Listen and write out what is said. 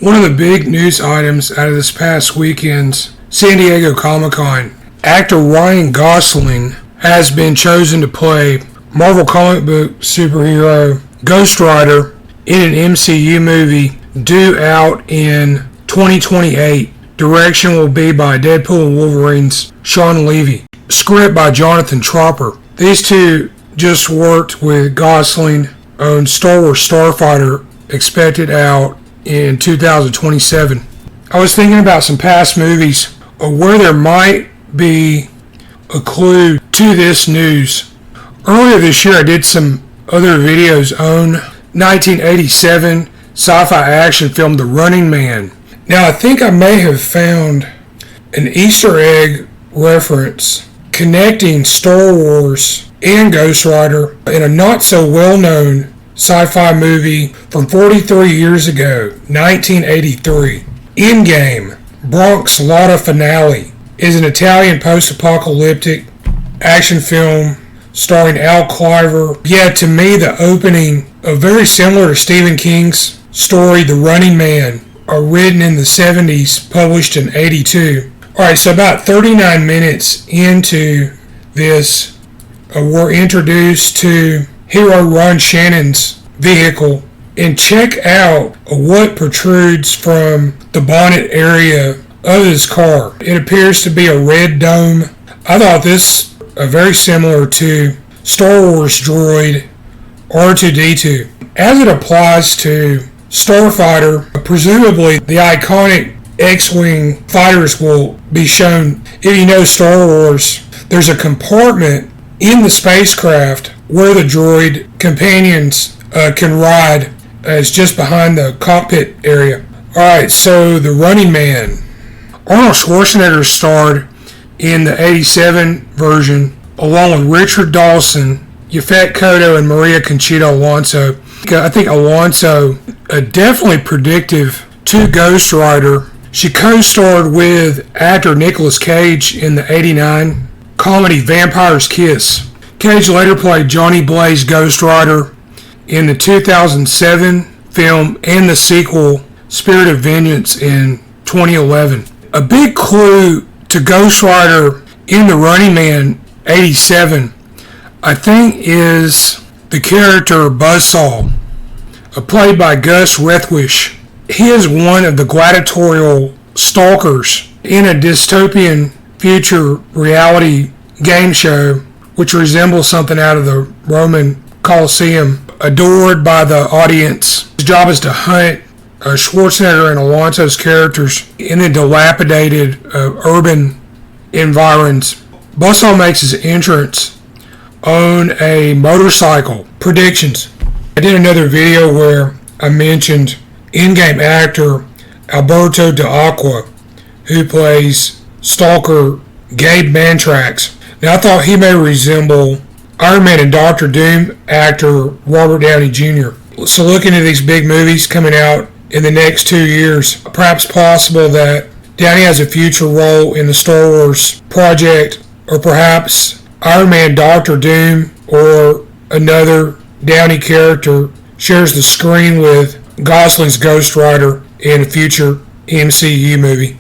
One of the big news items out of this past weekend's San Diego Comic-Con, actor Ryan Gosling has been chosen to play Marvel comic book superhero Ghost Rider in an MCU movie due out in 2028. Direction will be by Deadpool and Wolverine's Shawn Levy. Script by Jonathan Tropper. These two just worked with Gosling on Star Wars Starfighter, expected out in 2027. I was thinking about some past movies where there might be a clue to this news. Earlier this year I did some other videos on 1987 sci-fi action film The Running Man. Now I think I may have found an Easter egg reference connecting Star Wars and Ghost Rider in a not so well-known sci-fi movie from 43 years ago, 1983. Endgame, Bronx Lotta Finale is an Italian post-apocalyptic action film starring Al Cliver. Yeah, to me the opening, very similar to Stephen King's story The Running Man, written in the 70s, published in 82. Alright, so about 39 minutes into this, we're introduced to hero Ron Shannon's vehicle, and check out what protrudes from the bonnet area of his car. It appears to be a red dome. I thought this very similar to Star Wars droid R2-D2. As it applies to Starfighter, presumably the iconic X-Wing fighters will be shown. If you know Star Wars, there's a compartment in the spacecraft where the droid companions can ride. It's just behind the cockpit area. Alright, so The Running Man. Arnold Schwarzenegger starred in the 87 version along with Richard Dawson, Yaphet Kotto, and Maria Conchita Alonso. I think Alonso definitely predictive to Ghost Rider. She co-starred with actor Nicolas Cage in the 89 comedy Vampire's Kiss. Cage later played Johnny Blaze Ghost Rider in the 2007 film and the sequel Spirit of Vengeance in 2011. A big clue to Ghost Rider in The Running Man 87, I think, is the character Buzzsaw, played by Gus Rethwish. He is one of the gladiatorial stalkers in a dystopian future reality game show which resembles something out of the Roman Colosseum. Adored by the audience. His job is to hunt Schwarzenegger and Alonso's characters in the dilapidated urban environs. Buzzsaw makes his entrance on a motorcycle. Predictions. I did another video where I mentioned Endgame actor Alberto D'Aqua, who plays Stalker Gabe Mantrax. Now I thought he may resemble Iron Man and Doctor Doom actor Robert Downey Jr. So looking at these big movies coming out in the next 2 years, perhaps possible that Downey has a future role in the Star Wars project, or perhaps Iron Man, Doctor Doom, or another Downey character shares the screen with Gosling's Ghost Rider in a future MCU movie.